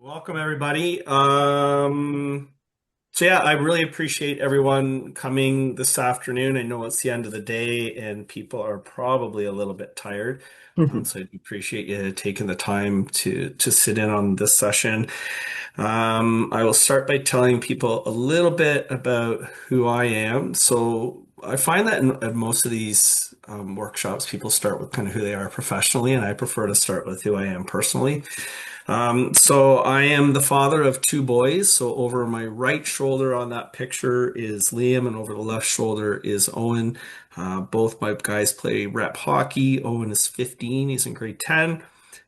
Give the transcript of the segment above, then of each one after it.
Welcome, everybody. Yeah, I really appreciate everyone coming this afternoon. I know it's the end of the day and people are probably a little bit tired. Mhm. So I do appreciate you taking the time to sit in on this session. I will start by telling people a little bit about who I am. So I find that in most of these workshops, people start with kind of who they are professionally, and I prefer to start with who I am personally. So I am the father of two boys. So over my right shoulder on that picture is Liam, and over the left shoulder is Owen. Both my guys play rep hockey. Owen is 15, he's in grade 10.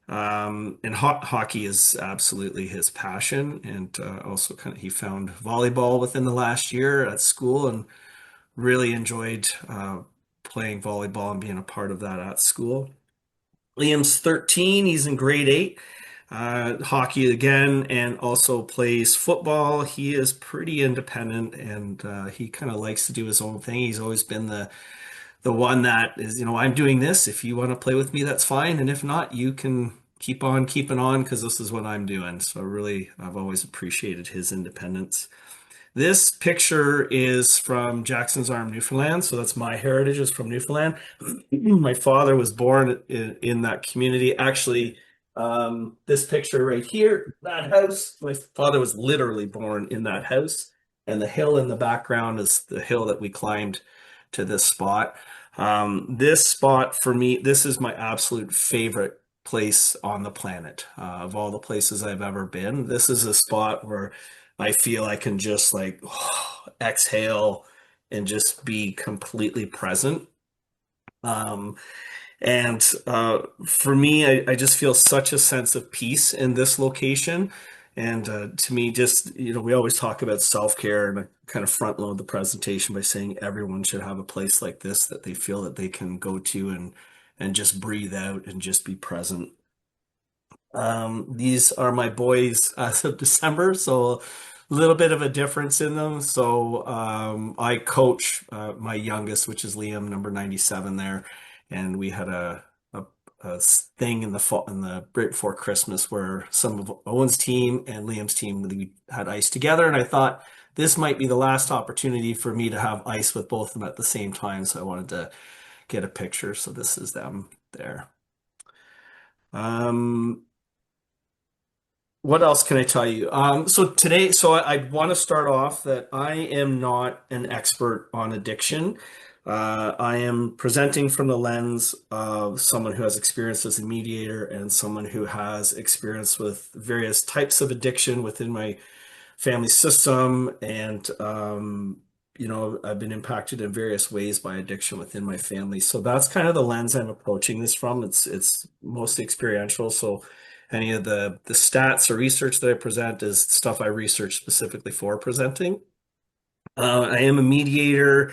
And hockey is absolutely his passion. And also kind of he found volleyball within the last year at school and really enjoyed playing volleyball and being a part of that at school. Liam's 13, he's in grade 8, hockey again, and also plays football. He is pretty independent and he kind of likes to do his own thing. He's always been the one that is, I'm doing this. If you want to play with me, that's fine. And if not, you can keep on keeping on because this is what I'm doing. So really, I've always appreciated his independence. This picture is from Jackson's Arm, Newfoundland. So that's my heritage is from Newfoundland. My father was born in that community. Actually, this picture right here, that house, my father was literally born in that house. And the hill in the background is the hill that we climbed to this spot. This spot for me, this is my absolute favorite place on the planet. Of all the places I've ever been, this is a spot where I feel I can just like exhale and just be completely present. Um, and for me, I just feel such a sense of peace in this location. And to me, just, we always talk about self-care and I kind of front load the presentation by saying everyone should have a place like this that they feel that they can go to and just breathe out and just be present. These are my boys as of December, so a little bit of a difference in them. So I coach my youngest, which is Liam, number 97 there, and we had a thing in the fall in the right before Christmas where some of Owen's team and Liam's team we had ice together, and I thought this might be the last opportunity for me to have ice with both of them at the same time. So I wanted to get a picture. So this is them there. Um, What else can I tell you? So I want to start off that I am not an expert on addiction. I am presenting from the lens of someone who has experience as a mediator and someone who has experience with various types of addiction within my family system. And, I've been impacted in various ways by addiction within my family. So that's kind of the lens I'm approaching this from. It's mostly experiential. So any of the stats or research that I present is stuff I research specifically for presenting. I am a mediator,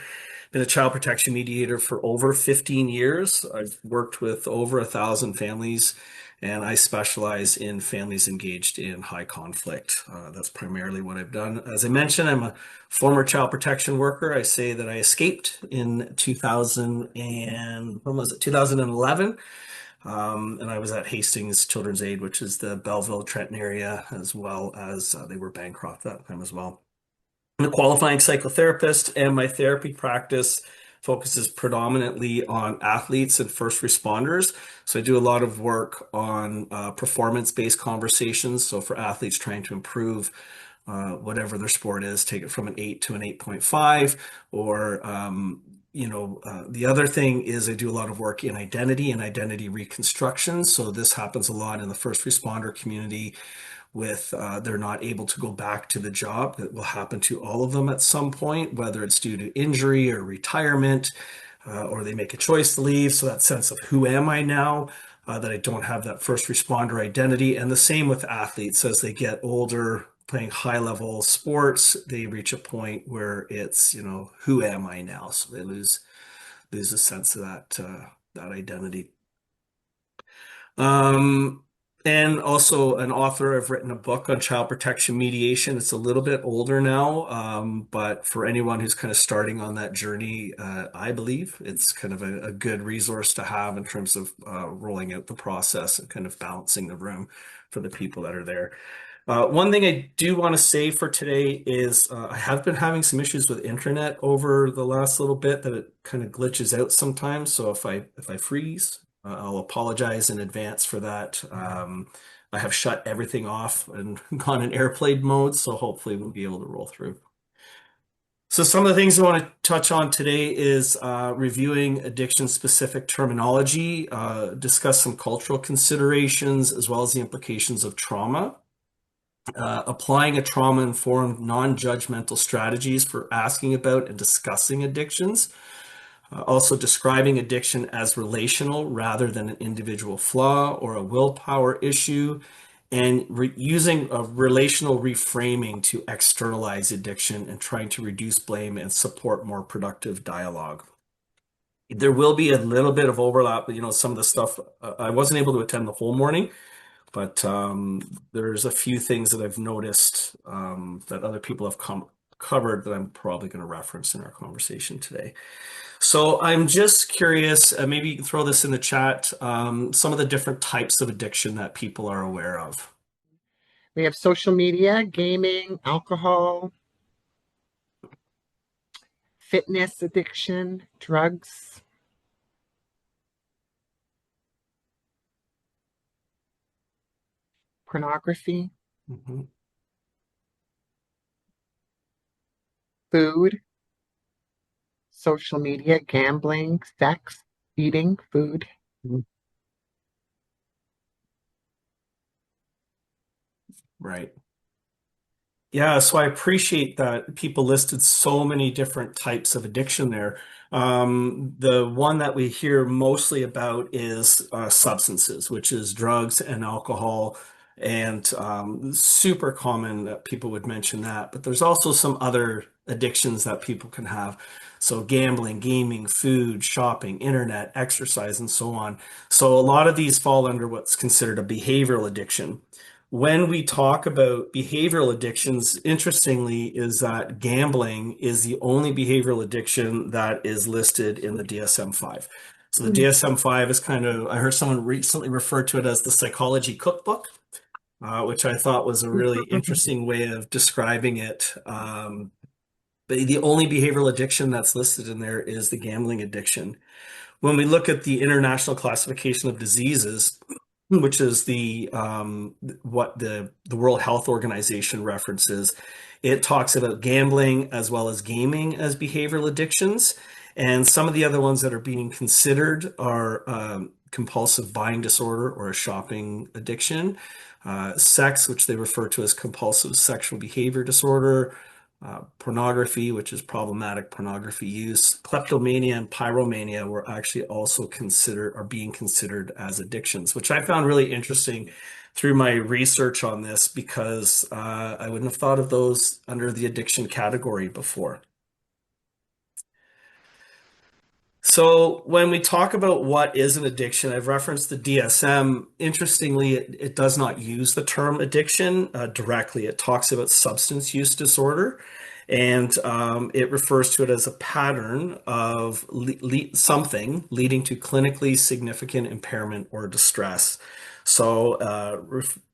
been a child protection mediator for over 15 years. I've worked with over 1,000 families, and I specialize in families engaged in high conflict. That's primarily what I've done. As I mentioned, I'm a former child protection worker. I say that I escaped in 2000 and when was it? 2011. And I was at Hastings Children's Aid, which is the Belleville, Trenton area, as well as they were Bancroft at that time as well. I'm a qualifying psychotherapist, and my therapy practice focuses predominantly on athletes and first responders. So I do a lot of work on performance-based conversations. So for athletes trying to improve whatever their sport is, take it from an 8 to an 8.5, or the other thing is I do a lot of work in identity and identity reconstruction. So this happens a lot in the first responder community with they're not able to go back to the job. That will happen to all of them at some point, whether it's due to injury or retirement, or they make a choice to leave. So that sense of who am I now? That I don't have that first responder identity. And the same with athletes as they get older, playing high level sports, they reach a point where it's, who am I now? So they lose a sense of that identity. Um, and also an author. I've written a book on child protection mediation. It's a little bit older now, but for anyone who's kind of starting on that journey, I believe it's kind of a good resource to have in terms of rolling out the process and kind of balancing the room for the people that are there. One thing I do want to say for today is I have been having some issues with internet over the last little bit that it kind of glitches out sometimes. So if I freeze, I'll apologize in advance for that. I have shut everything off and gone in airplane mode, so hopefully we'll be able to roll through. So some of the things I want to touch on today is reviewing addiction-specific terminology, discuss some cultural considerations, as well as the implications of trauma. Applying a trauma-informed, non-judgmental strategies for asking about and discussing addictions. Also describing addiction as relational rather than an individual flaw or a willpower issue, and using a relational reframing to externalize addiction and trying to reduce blame and support more productive dialogue. There will be a little bit of overlap, some of the stuff, I wasn't able to attend the whole morning, but there's a few things that I've noticed that other people have covered that I'm probably going to reference in our conversation today. So I'm just curious, maybe you can throw this in the chat, some of the different types of addiction that people are aware of. We have social media, gaming, alcohol, fitness addiction, drugs. Pornography, food, social media, gambling, sex, eating, food. Right. Yeah, so I appreciate that people listed so many different types of addiction there. The one that we hear mostly about is substances, which is drugs and alcohol, and super common that people would mention that. But there's also some other addictions that people can have. So gambling, gaming, food, shopping, internet, exercise, and so on. So a lot of these fall under what's considered a behavioral addiction. When we talk about behavioral addictions, interestingly, is that gambling is the only behavioral addiction that is listed in the DSM-5. So the DSM-5 is kind of, I heard someone recently refer to it as the psychology cookbook, which I thought was a really interesting way of describing it. But the only behavioral addiction that's listed in there is the gambling addiction. When we look at the International Classification of Diseases, which is what the World Health Organization references, it talks about gambling as well as gaming as behavioral addictions. And some of the other ones that are being considered are compulsive buying disorder or a shopping addiction, sex, which they refer to as compulsive sexual behavior disorder, pornography, which is problematic pornography use, kleptomania and pyromania were actually also being considered as addictions, which I found really interesting through my research on this because I wouldn't have thought of those under the addiction category before. So when we talk about what is an addiction, I've referenced the DSM. Interestingly, it does not use the term addiction directly. It talks about substance use disorder, and it refers to it as a pattern of something leading to clinically significant impairment or distress. So,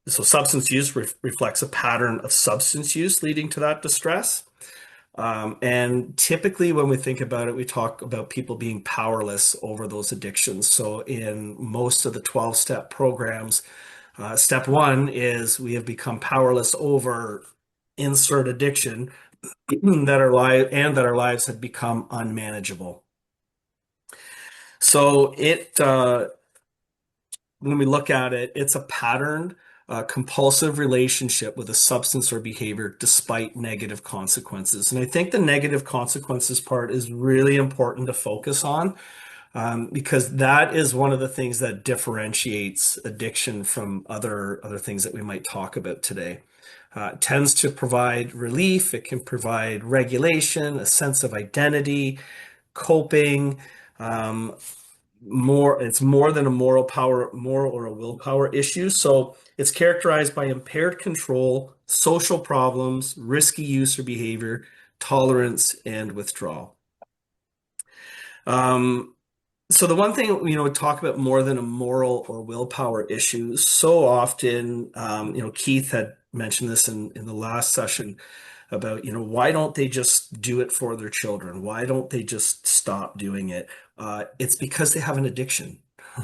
substance use reflects a pattern of substance use leading to that distress. And typically, when we think about it, we talk about people being powerless over those addictions. So, in most of the 12-step programs, step one is we have become powerless over insert addiction that our lives have become unmanageable. So, when we look at it, it's a patterned, compulsive relationship with a substance or behavior despite negative consequences. And I think the negative consequences part is really important to focus on because that is one of the things that differentiates addiction from other things that we might talk about today. It tends to provide relief. It can provide regulation, a sense of identity, coping. It's more than a moral or a willpower issue. So it's characterized by impaired control, social problems, risky use or behavior, tolerance, and withdrawal. So the one thing, we talk about more than a moral or willpower issue, so often, Keith had mentioned this in the last session about, why don't they just do it for their children? Why don't they just stop doing it? It's because they have an addiction,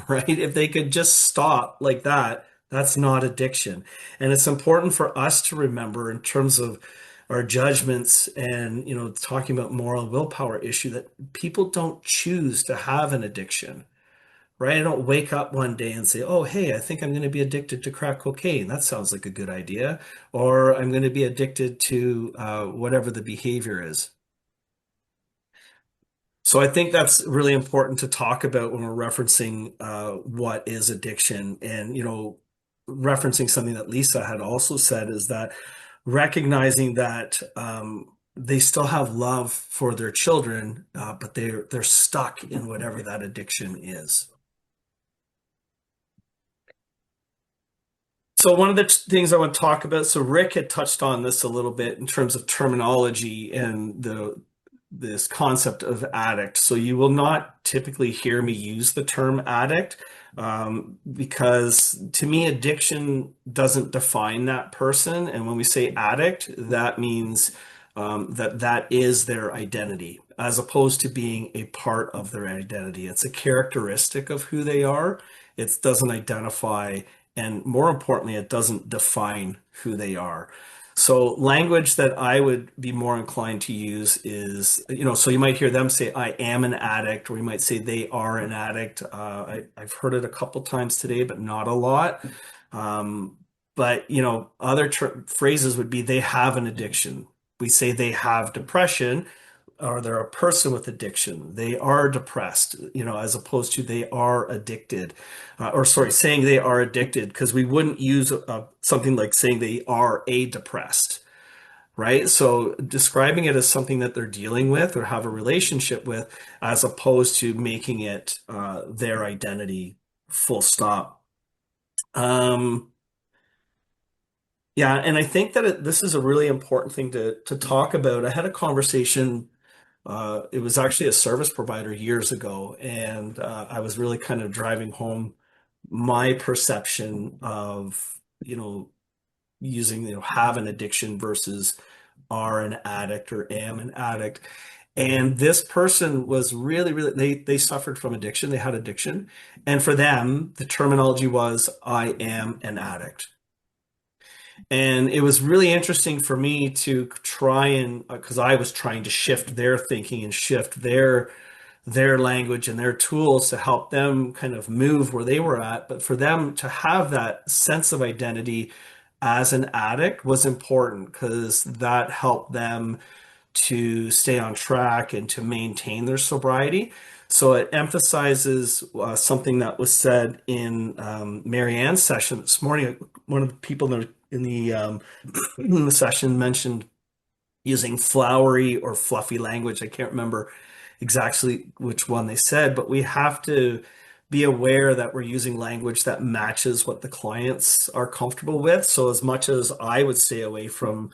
right? If they could just stop like that, that's not addiction. And it's important for us to remember in terms of our judgments and, talking about moral willpower issue that people don't choose to have an addiction, right? I don't wake up one day and say, oh, hey, I think I'm going to be addicted to crack cocaine. That sounds like a good idea. Or I'm going to be addicted to whatever the behavior is. So I think that's really important to talk about when we're referencing what is addiction. And, referencing something that Lisa had also said is that recognizing that they still have love for their children, but they're stuck in whatever that addiction is. So one of the things I want to talk about, so Rick had touched on this a little bit in terms of terminology and this concept of addict. So you will not typically hear me use the term addict because to me, addiction doesn't define that person. And when we say addict, that means that is their identity, as opposed to being a part of their identity. It's a characteristic of who they are. It doesn't identify, and more importantly, it doesn't define who they are. So language that I would be more inclined to use is, so you might hear them say, I am an addict, or you might say they are an addict. I've heard it a couple times today, but not a lot. But, other phrases would be they have an addiction. We say they have depression, or they're a person with addiction. They are depressed, as opposed to they are addicted, or sorry, saying they are addicted, because we wouldn't use something like saying they are a depressed, right? So describing it as something that they're dealing with or have a relationship with, as opposed to making it their identity, full stop. Yeah, and I think that this is a really important thing to talk about. I had a conversation. It was actually a service provider years ago, and I was really kind of driving home my perception of, using, have an addiction versus are an addict or am an addict. And this person was really, really, they suffered from addiction. They had addiction. And for them, the terminology was, I am an addict. And it was really interesting for me to try and, because I was trying to shift their thinking and shift their language and their tools to help them kind of move where they were at. But for them to have that sense of identity as an addict was important because that helped them to stay on track and to maintain their sobriety. So it emphasizes something that was said in Marianne's session this morning. One of the people in the session mentioned using flowery or fluffy language. I can't remember exactly which one they said, but we have to be aware that we're using language that matches what the clients are comfortable with. So as much as I would stay away from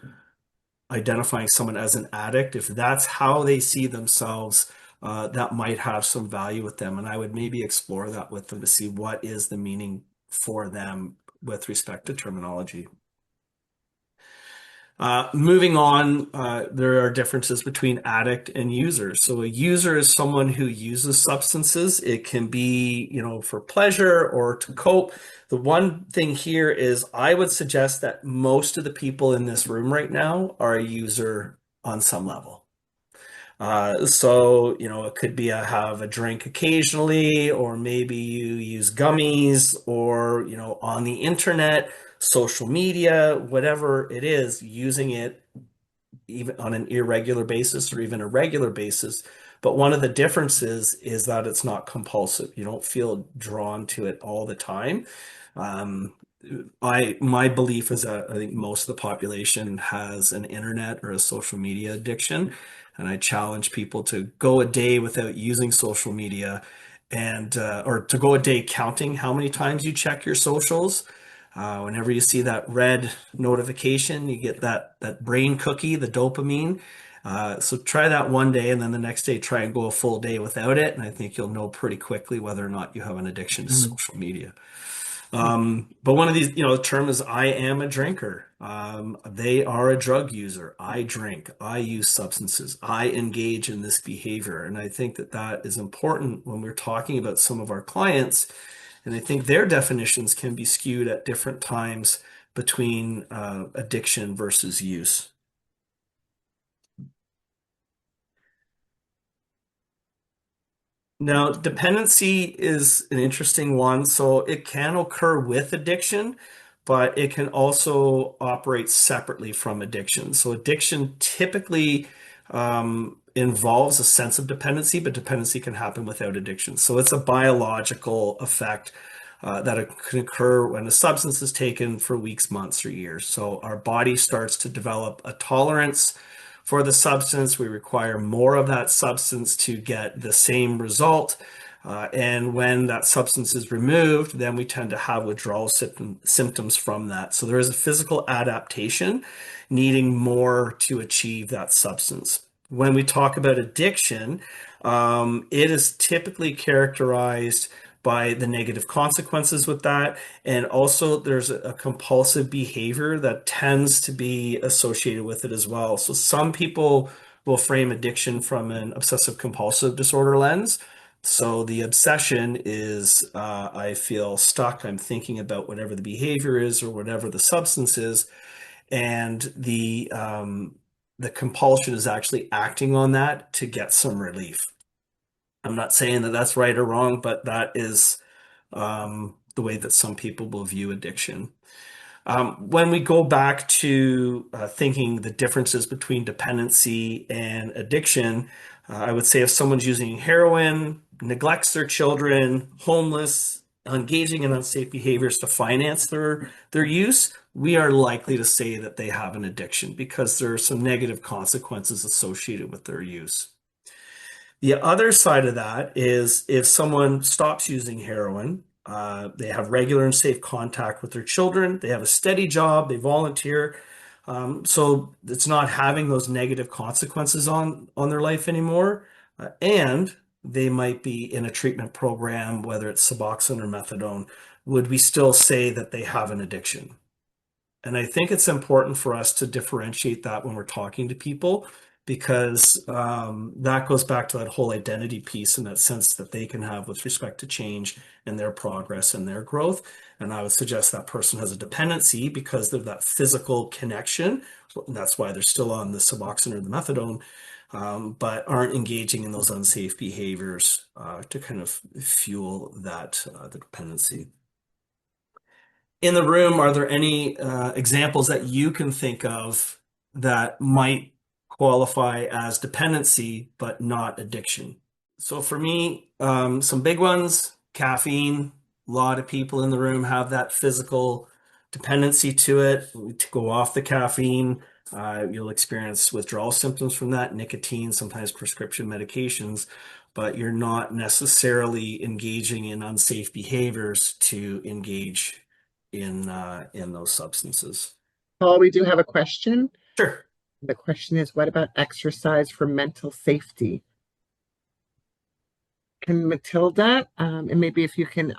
identifying someone as an addict, if that's how they see themselves, that might have some value with them. And I would maybe explore that with them to see what is the meaning for them with respect to terminology. Moving on, there are differences between addict and user. So a user is someone who uses substances. It can be, for pleasure or to cope. The one thing here is I would suggest that most of the people in this room right now are a user on some level. So, it could be have a drink occasionally, or maybe you use gummies or, on the internet, social media, whatever it is, using it even on an irregular basis or even a regular basis. But one of the differences is that it's not compulsive. You don't feel drawn to it all the time. Um, my belief is that I think most of the population has an internet or a social media addiction, and I challenge people to go a day without using social media, and or to go a day counting how many times you check your socials. Whenever you see that red notification, you get that brain cookie, the dopamine. So try that one day, and then the next day try and go a full day without it, and I think you'll know pretty quickly whether or not you have an addiction to social media. But one of these, the term is I am a drinker. They are a drug user. I drink. I use substances. I engage in this behavior. And I think that that is important when we're talking about some of our clients. And I think their definitions can be skewed at different times between addiction versus use. Now, dependency is an interesting one. So it can occur with addiction, but it can also operate separately from addiction. So addiction typically involves a sense of dependency, but dependency can happen without addiction. So it's a biological effect that can occur when a substance is taken for weeks, months, or years. So our body starts to develop a tolerance for the substance. We require more of that substance to get the same result. And when that substance is removed, then we tend to have withdrawal symptoms from that. So there is a physical adaptation needing more to achieve that substance. When we talk about addiction, it is typically characterized by the negative consequences with that. And also, there's a compulsive behavior that tends to be associated with it as well. So, some people will frame addiction from an obsessive compulsive disorder lens. So, the obsession is I feel stuck. I'm thinking about whatever the behavior is or whatever the substance is. And the compulsion is actually acting on that to get some relief. I'm not saying that that's right or wrong, but that is the way that some people will view addiction. When we go back to thinking the differences between dependency and addiction, I would say if someone's using heroin, neglects their children, homeless, engaging in unsafe behaviors to finance their use, we are likely to say that they have an addiction because there are some negative consequences associated with their use. The other side of that is if someone stops using heroin, they have regular and safe contact with their children, they have a steady job, they volunteer. So it's not having those negative consequences on their life anymore. And they might be in a treatment program, whether it's Suboxone or methadone. Would we still say that they have an addiction? And I think it's important for us to differentiate that when we're talking to people because that goes back to that whole identity piece and that sense that they can have with respect to change and their progress and their growth. And I would suggest that person has a dependency because of that physical connection. And that's why they're still on the Suboxone or the methadone, but aren't engaging in those unsafe behaviors to kind of fuel that the dependency. In the room, are there any examples that you can think of that might qualify as dependency but not addiction? So for me, some big ones, caffeine. A lot of people in the room have that physical dependency to it. To go off the caffeine, you'll experience withdrawal symptoms from that, nicotine, sometimes prescription medications, but you're not necessarily engaging in unsafe behaviors to engage in those substances. Paul, we do have a question. Sure. The question is, what about exercise for mental safety? Can Matilda, and maybe if you can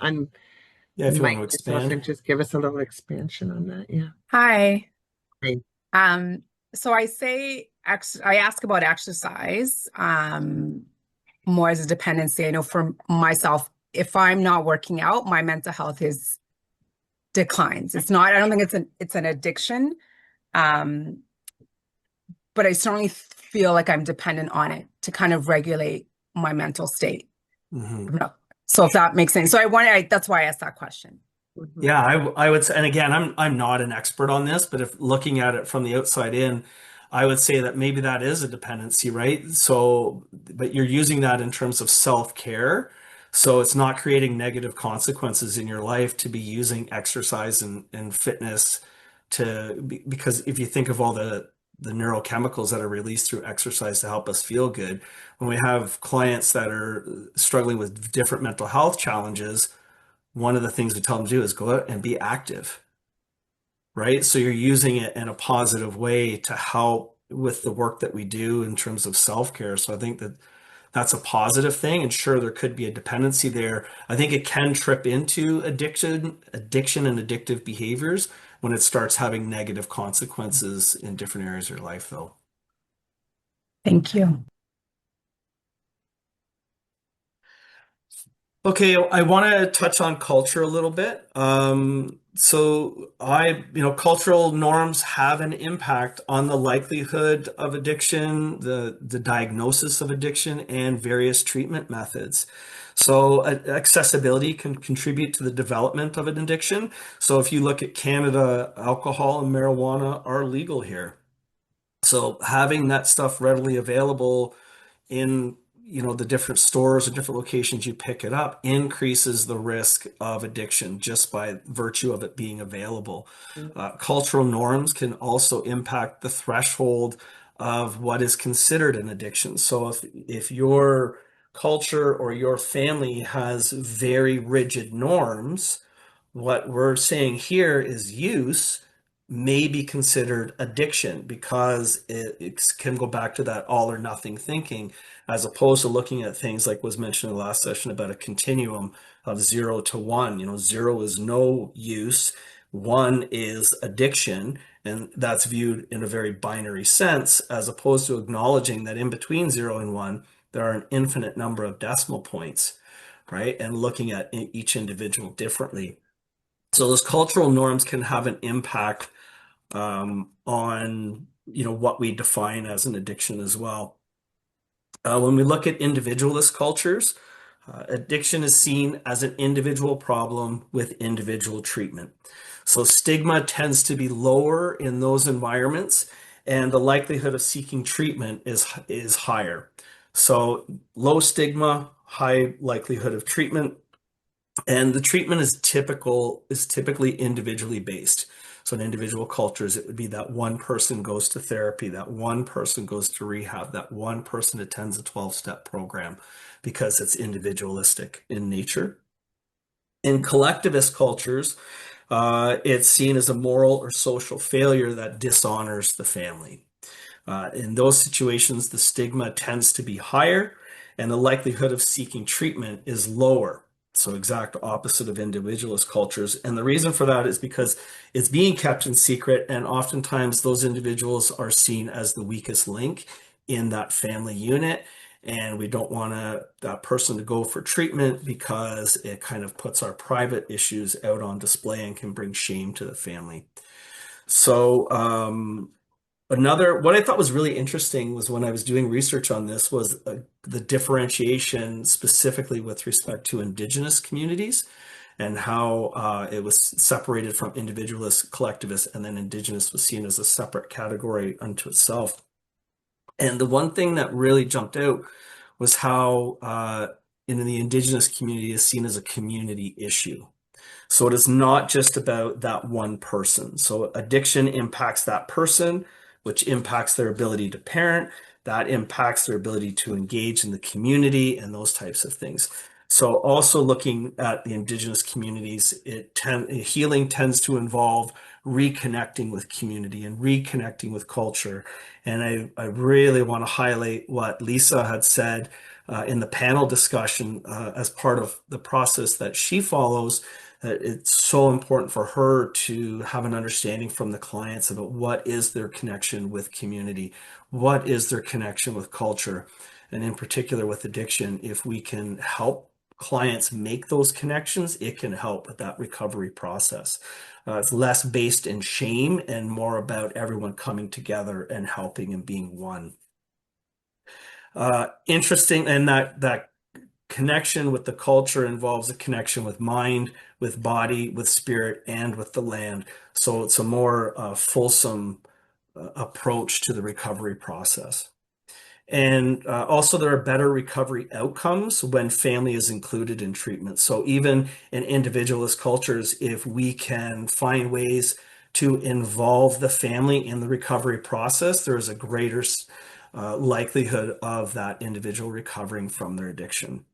Yeah, if you want unmic to yourself expand. and just give us a little expansion on that. Yeah. Hi. Great. So I ask about exercise, more as a dependency. I know for myself, if I'm not working out, my mental health declines. I don't think it's an addiction. But I certainly feel like I'm dependent on it to kind of regulate my mental state. Mm-hmm. So if that makes sense. So that's why I asked that question. Mhm. Yeah, I would say, and again, I'm not an expert on this, but if looking at it from the outside in, I would say that maybe that is a dependency, right? So, but you're using that in terms of self-care. So it's not creating negative consequences in your life to be using exercise and fitness because if you think of all the neurochemicals that are released through exercise to help us feel good, when we have clients that are struggling with different mental health challenges, one of the things we tell them to do is go out and be active, right? So you're using it in a positive way to help with the work that we do in terms of self-care. So I think that that's a positive thing. And sure, there could be a dependency there. I think it can trip into addiction and addictive behaviors when it starts having negative consequences in different areas of your life, though. Thank you. Okay, I want to touch on culture a little bit. Cultural norms have an impact on the likelihood of addiction, the diagnosis of addiction, and various treatment methods. So accessibility can contribute to the development of an addiction. So if you look at Canada, alcohol and marijuana are legal here. So having that stuff readily available in the different stores or different locations you pick it up increases the risk of addiction just by virtue of it being available. Cultural norms can also impact the threshold of what is considered an addiction. So if your culture or your family has very rigid norms, what we're saying here is use may be considered addiction because it can go back to that all or nothing thinking, as opposed to looking at things like was mentioned in the last session about a continuum of 0 to 1. 0 is no use, 1 is addiction, and that's viewed in a very binary sense, as opposed to acknowledging that in between 0 and 1, there are an infinite number of decimal points, right? And looking at each individual differently. So those cultural norms can have an impact on what we define as an addiction as well. When we look at individualist cultures, addiction is seen as an individual problem with individual treatment. So stigma tends to be lower in those environments, and the likelihood of seeking treatment is higher. So low stigma, high likelihood of treatment. And the treatment is typically individually based. So in individual cultures, it would be that one person goes to therapy, that one person goes to rehab, that one person attends a 12-step program because it's individualistic in nature. In collectivist cultures, it's seen as a moral or social failure that dishonors the family. In those situations, the stigma tends to be higher and the likelihood of seeking treatment is lower. So exact opposite of individualist cultures. And the reason for that is because it's being kept in secret, and oftentimes those individuals are seen as the weakest link in that family unit. And we don't want that person to go for treatment because it kind of puts our private issues out on display and can bring shame to the family. So what I thought was really interesting was when I was doing research on this was the differentiation specifically with respect to Indigenous communities and how it was separated from individualist, collectivist, and then Indigenous was seen as a separate category unto itself. And the one thing that really jumped out was how in the Indigenous community is seen as a community issue. So it is not just about that one person. So addiction impacts that person, which impacts their ability to parent, that impacts their ability to engage in the community and those types of things. So also looking at the Indigenous communities, healing tends to involve reconnecting with community and reconnecting with culture. And I really want to highlight what Lisa had said in the panel discussion as part of the process that she follows. It's so important for her to have an understanding from the clients about what is their connection with community, what is their connection with culture, and in particular with addiction. If we can help clients make those connections, it can help with that recovery process. It's less based in shame and more about everyone coming together and helping and being one. Interesting, and that connection with the culture involves a connection with mind, with body, with spirit, and with the land. So it's a more fulsome approach to the recovery process. And also there are better recovery outcomes when family is included in treatment. So even in individualist cultures, if we can find ways to involve the family in the recovery process, there is a greater likelihood of that individual recovering from their addiction.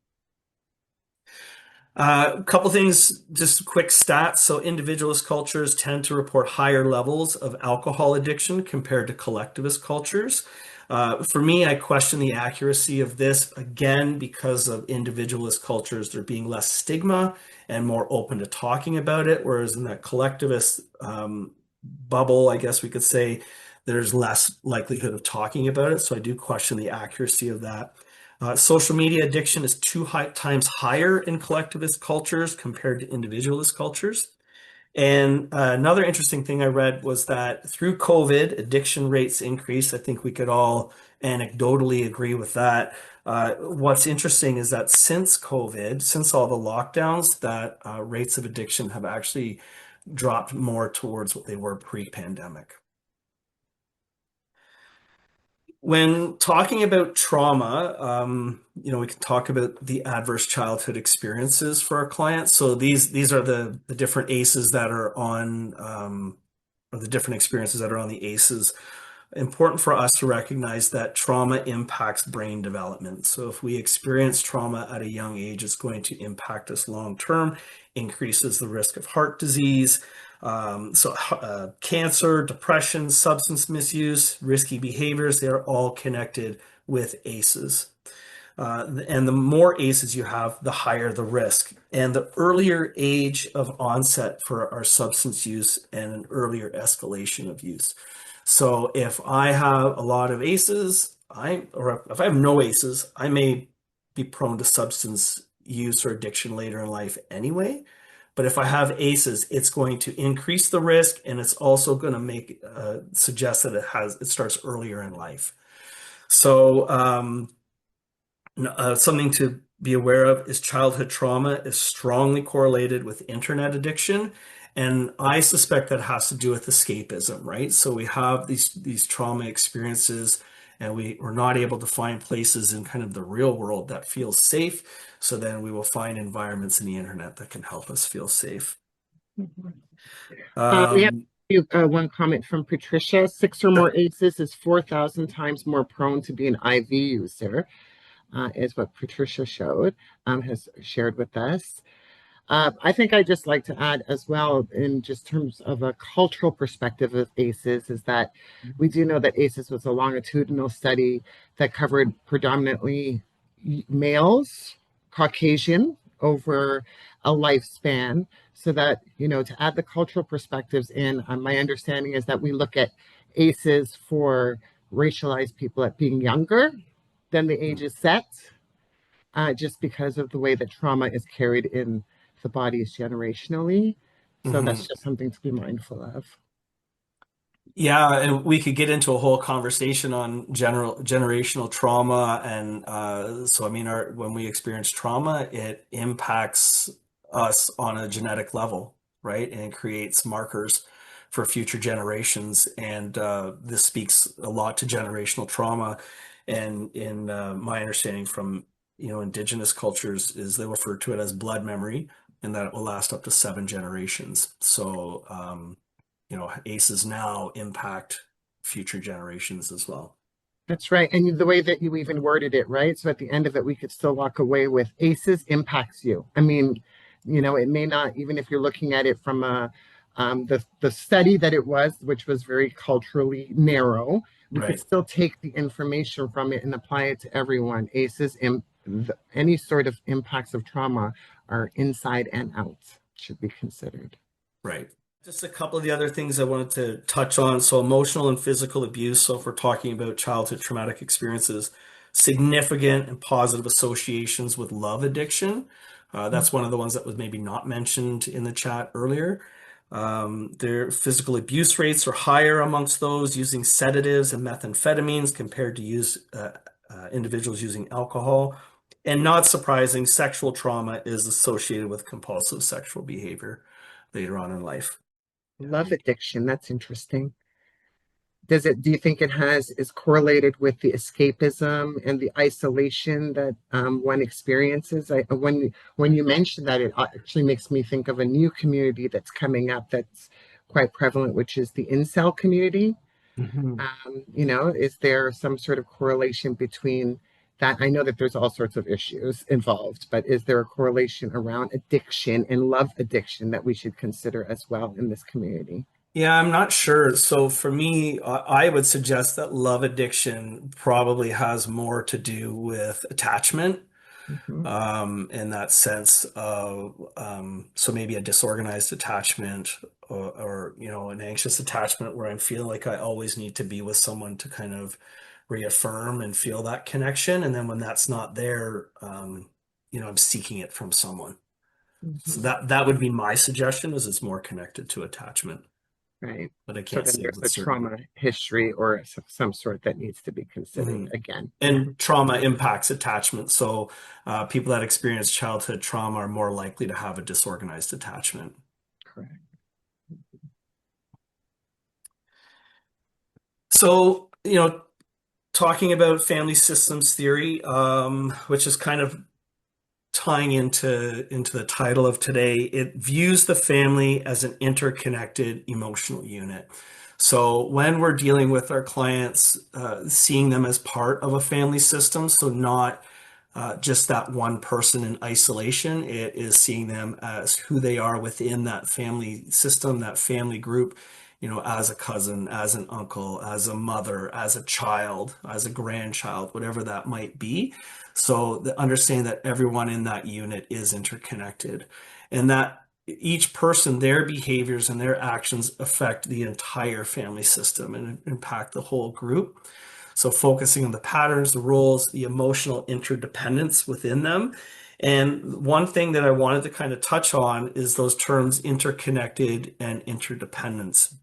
A couple things, just quick stats. So individualist cultures tend to report higher levels of alcohol addiction compared to collectivist cultures. For me, I question the accuracy of this again because of individualist cultures. There being less stigma and more open to talking about it, whereas in that collectivist bubble, I guess we could say, there's less likelihood of talking about it. So I do question the accuracy of that. Social media addiction is times higher in collectivist cultures compared to individualist cultures. And another interesting thing I read was that through COVID, addiction rates increased. I think we could all anecdotally agree with that. What's interesting is that since COVID, since all the lockdowns, that rates of addiction have actually dropped more towards what they were pre-pandemic. When talking about trauma, we can talk about the adverse childhood experiences for our clients. So these are the different ACEs that are on, or the different experiences that are on the ACEs. Important for us to recognize that trauma impacts brain development. So if we experience trauma at a young age, it's going to impact us long term, increases the risk of heart disease, cancer, depression, substance misuse, risky behaviors, they are all connected with ACEs. And the more ACEs you have, the higher the risk. And the earlier age of onset for our substance use and an earlier escalation of use. So if I have a lot of ACEs, or if I have no ACEs, I may be prone to substance use or addiction later in life anyway. But if I have ACEs, it's going to increase the risk, and it's also going to suggest that it starts earlier in life. So something to be aware of is childhood trauma is strongly correlated with internet addiction. And I suspect that has to do with escapism, right? So we have these trauma experiences and we're not able to find places in kind of the real world that feel safe. So then we will find environments in the internet that can help us feel safe. We have one comment from Patricia. 6 or more ACEs is 4,000 times more prone to be an IV user, is what Patricia has shared with us. I think I'd just like to add as well, in just terms of a cultural perspective of ACEs, is that we do know that ACEs was a longitudinal study that covered predominantly males, Caucasian, over a lifespan. So that, to add the cultural perspectives in, my understanding is that we look at ACEs for racialized people at being younger than the age is set, just because of the way that trauma is carried in the bodies generationally. So that's just something to be mindful of. Yeah, and we could get into a whole conversation on generational trauma, and so I mean, when we experience trauma, it impacts us on a genetic level, right? And it creates markers for future generations, and this speaks a lot to generational trauma. And in my understanding from Indigenous cultures is they refer to it as blood memory, and that it will last up to 7 generations. So ACEs now impact future generations as well. That's right. And the way that you even worded it, right? So at the end of it, we could still walk away with ACEs impacts you. I mean, it may not, even if you're looking at it from the study that it was, which was very culturally narrow, we could Right. still take the information from it and apply it to everyone. ACEs, any sort of impacts of trauma are inside and out, should be considered. Right. Just a couple of the other things I wanted to touch on. So emotional and physical abuse. So if we're talking about childhood traumatic experiences, significant and positive associations with love addiction. That's one of the ones that was maybe not mentioned in the chat earlier. Their physical abuse rates are higher amongst those using sedatives and methamphetamines compared to individuals using alcohol. And not surprising, sexual trauma is associated with compulsive sexual behavior later on in life. Love addiction, that's interesting. Do you think is correlated with the escapism and the isolation that one experiences? When you mention that, it actually makes me think of a new community that's coming up that's quite prevalent, which is the incel community. Is there some sort of correlation between that? I know that there's all sorts of issues involved, but is there a correlation around addiction and love addiction that we should consider as well in this community? Yeah, I'm not sure. So for me, I would suggest that love addiction probably has more to do with attachment, Mhm. in that sense of, so maybe a disorganized attachment or, an anxious attachment where I feel like I always need to be with someone to kind of reaffirm and feel that connection. And then when that's not there, I'm seeking it from someone. So Mhm. that would be my suggestion is it's more connected to attachment, Right. but I So can't then say there's with a certainty. trauma history or some sort that needs to be considered Mhm. again. And trauma impacts attachment. So people that experience childhood trauma are more likely to have a disorganized attachment. Correct. So, talking about family systems theory, which is kind of tying into the title of today, it views the family as an interconnected emotional unit. So when we're dealing with our clients, seeing them as part of a family system, so not just that one person in isolation. It is seeing them as who they are within that family system, that family group, as a cousin, as an uncle, as a mother, as a child, as a grandchild, whatever that might be. So the understanding that everyone in that unit is interconnected and that each person, their behaviors and their actions affect the entire family system and impact the whole group. So focusing on the patterns, the roles, the emotional interdependence within them. And one thing that I wanted to kind of touch on is those terms interconnected and interdependence.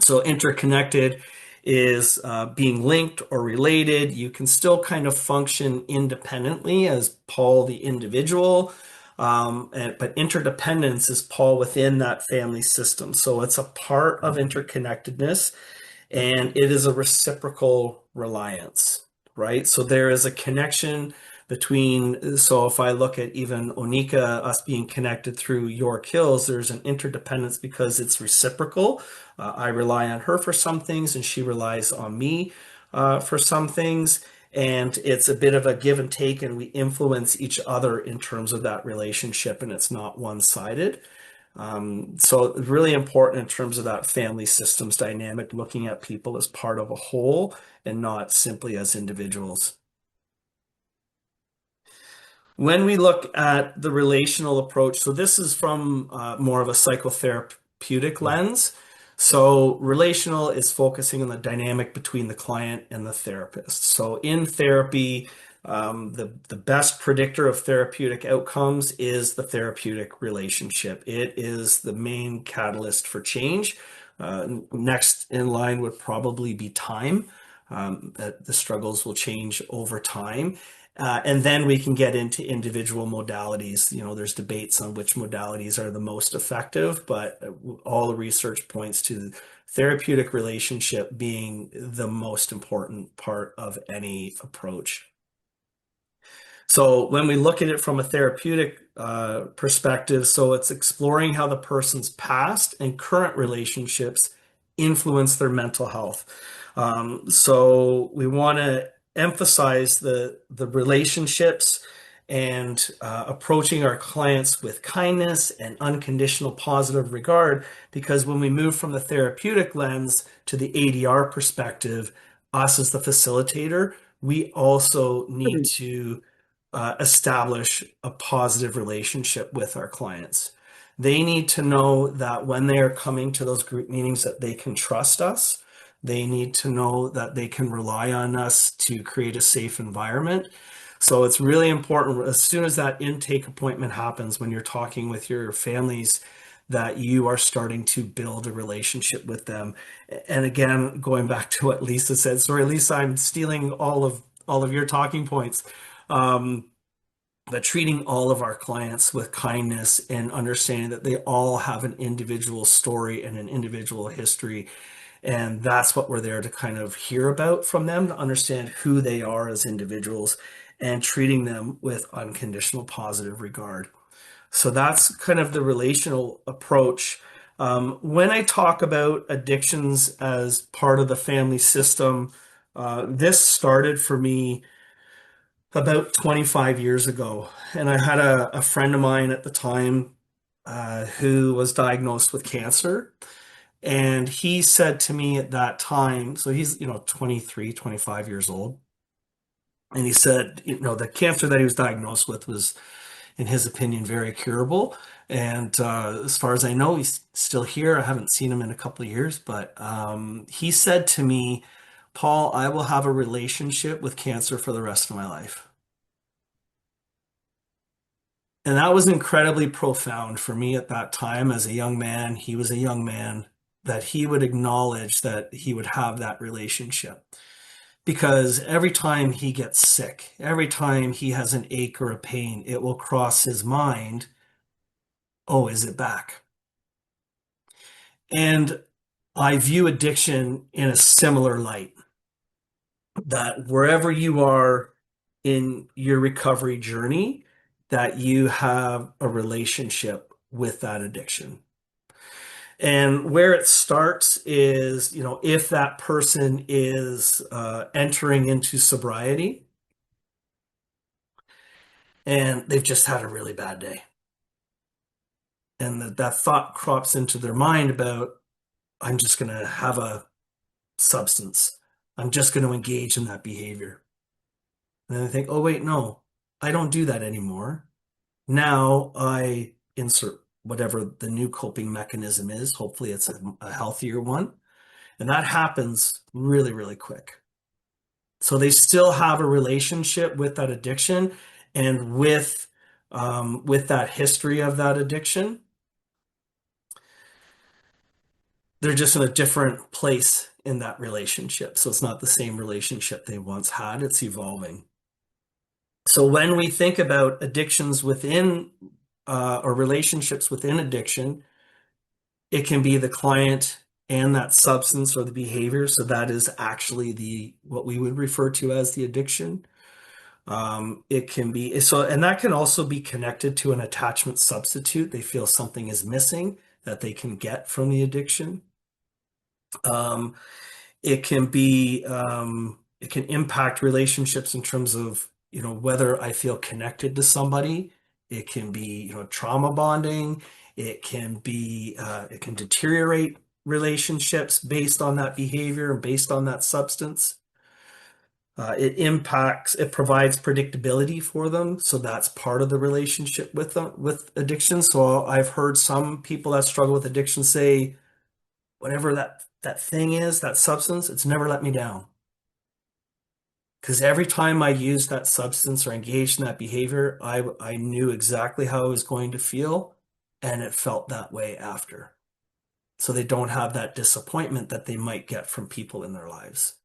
So interconnected is being linked or related. You can still kind of function independently as Paul the individual, but interdependence is Paul within that family system. So it's a part of interconnectedness and it is a reciprocal reliance, right? So there is a connection between, so if I look at even Onika, us being connected through York Hills, there's an interdependence because it's reciprocal. I rely on her for some things, and she relies on me for some things. And it's a bit of a give and take, and we influence each other in terms of that relationship, and it's not one-sided. So really important in terms of that family systems dynamic, looking at people as part of a whole and not simply as individuals. When we look at the relational approach, so this is from more of a psychotherapeutic lens. So relational is focusing on the dynamic between the client and the therapist. So in therapy, the best predictor of therapeutic outcomes is the therapeutic relationship. It is the main catalyst for change. Next in line would probably be time. That the struggles will change over time. And then we can get into individual modalities. There's debates on which modalities are the most effective, but all the research points to therapeutic relationship being the most important part of any approach. So when we look at it from a therapeutic perspective, so it's exploring how the person's past and current relationships influence their mental health. So we want to emphasize the relationships and approaching our clients with kindness and unconditional positive regard, because when we move from the therapeutic lens to the ADR perspective, us as the facilitator, we also need to establish a positive relationship with our clients. They need to know that when they are coming to those group meetings that they can trust us. They need to know that they can rely on us to create a safe environment. So it's really important as soon as that intake appointment happens when you're talking with your families that you are starting to build a relationship with them. And again, going back to what Lisa said, sorry, Lisa, I'm stealing all of your talking points. Um, but treating all of our clients with kindness and understanding that they all have an individual story and an individual history. And that's what we're there to kind of hear about from them, to understand who they are as individuals and treating them with unconditional positive regard. So that's kind of the relational approach. When I talk about addictions as part of the family system, this started for me about 25 years ago. And I had a friend of mine at the time who was diagnosed with cancer. And he said to me at that time, so he's, 23, 25 years old. And he said, the cancer that he was diagnosed with was, in his opinion, very curable. And as far as I know, he's still here. I haven't seen him in a couple of years, but he said to me, Paul, I will have a relationship with cancer for the rest of my life. And that was incredibly profound for me at that time as a young man. He was a young man, that he would acknowledge that he would have that relationship. Because every time he gets sick, every time he has an ache or a pain, it will cross his mind, oh, is it back? And I view addiction in a similar light, that wherever you are in your recovery journey, that you have a relationship with that addiction. And where it starts is, if that person is entering into sobriety and they've just had a really bad day. And that thought crops into their mind about, I'm just going to have a substance. I'm just going to engage in that behavior. And then I think, oh, wait, no, I don't do that anymore. Now I insert whatever the new coping mechanism is. Hopefully it's a healthier one. And that happens really, really quick. So they still have a relationship with that addiction and with that history of that addiction. They're just in a different place in that relationship. So it's not the same relationship they once had. It's evolving. So when we think about addictions within or relationships within addiction, it can be the client and that substance or the behavior. So that is actually what we would refer to as the addiction. It can be so, and that can also be connected to an attachment substitute. They feel something is missing that they can get from the addiction. It can be, it can impact relationships in terms of, whether I feel connected to somebody. It can be, trauma bonding. It can be, it can deteriorate relationships based on that behavior and based on that substance. It provides predictability for them. So that's part of the relationship with them, with addiction. So I've heard some people that struggle with addiction say, whatever that thing is, that substance, it's never let me down. Because every time I used that substance or engaged in that behavior, I knew exactly how I was going to feel, and it felt that way after. So they don't have that disappointment that they might get from people in their lives.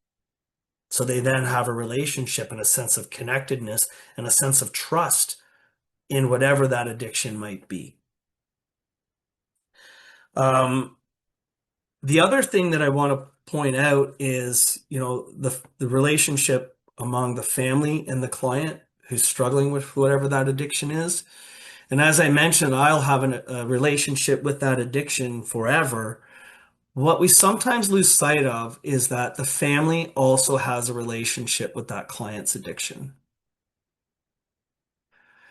So they then have a relationship and a sense of connectedness and a sense of trust in whatever that addiction might be. The other thing that I want to point out is, the relationship among the family and the client who's struggling with whatever that addiction is. And as I mentioned, I'll have a relationship with that addiction forever. What we sometimes lose sight of is that the family also has a relationship with that client's addiction,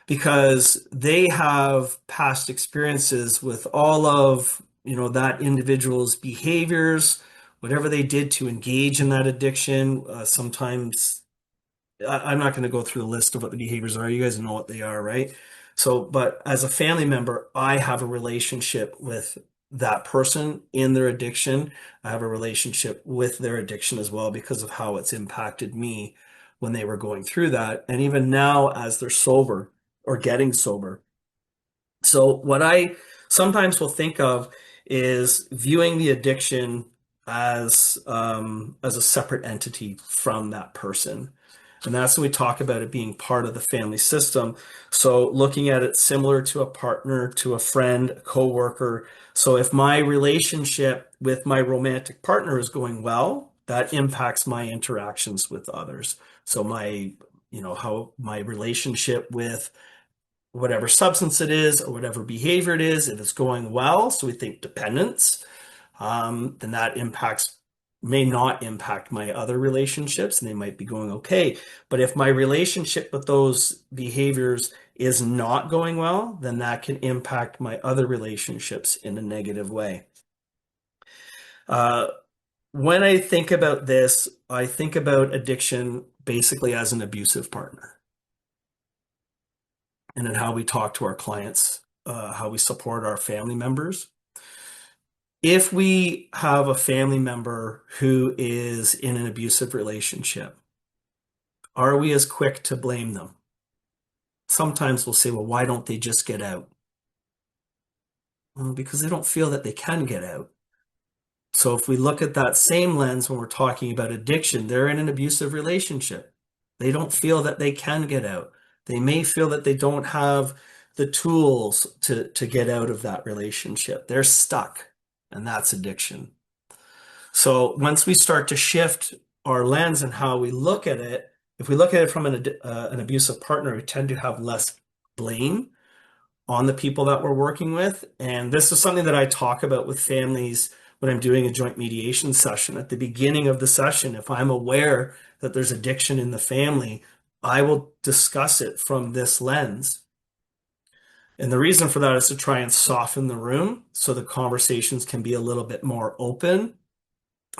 because they have past experiences with all of, that individual's behaviors, whatever they did to engage in that addiction. Sometimes I'm not going to go through the list of what the behaviors are. You guys know what they are, right? So, but as a family member, I have a relationship with that person in their addiction. I have a relationship with their addiction as well because of how it's impacted me when they were going through that. And even now, as they're sober or getting sober. So what I sometimes will think of is viewing the addiction as a separate entity from that person. And that's when we talk about it being part of the family system. So looking at it similar to a partner, to a friend, a coworker. So if my relationship with my romantic partner is going well, that impacts my interactions with others. So how my relationship with whatever substance it is or whatever behavior it is, if it's going well, so we think dependence, then that may not impact my other relationships, and they might be going okay. But if my relationship with those behaviors is not going well, then that can impact my other relationships in a negative way. Uh, when I think about this, I think about addiction basically as an abusive partner and in how we talk to our clients, how we support our family members. If we have a family member who is in an abusive relationship, are we as quick to blame them? Sometimes we'll say, well, why don't they just get out? Well, because they don't feel that they can get out. So if we look at that same lens when we're talking about addiction, they're in an abusive relationship. They don't feel that they can get out. They may feel that they don't have the tools to get out of that relationship. They're stuck, and that's addiction. So once we start to shift our lens and how we look at it, if we look at it from an abusive partner, we tend to have less blame on the people that we're working with. And this is something that I talk about with families when I'm doing a joint mediation session. At the beginning of the session, if I'm aware that there's addiction in the family, I will discuss it from this lens. And the reason for that is to try and soften the room so the conversations can be a little bit more open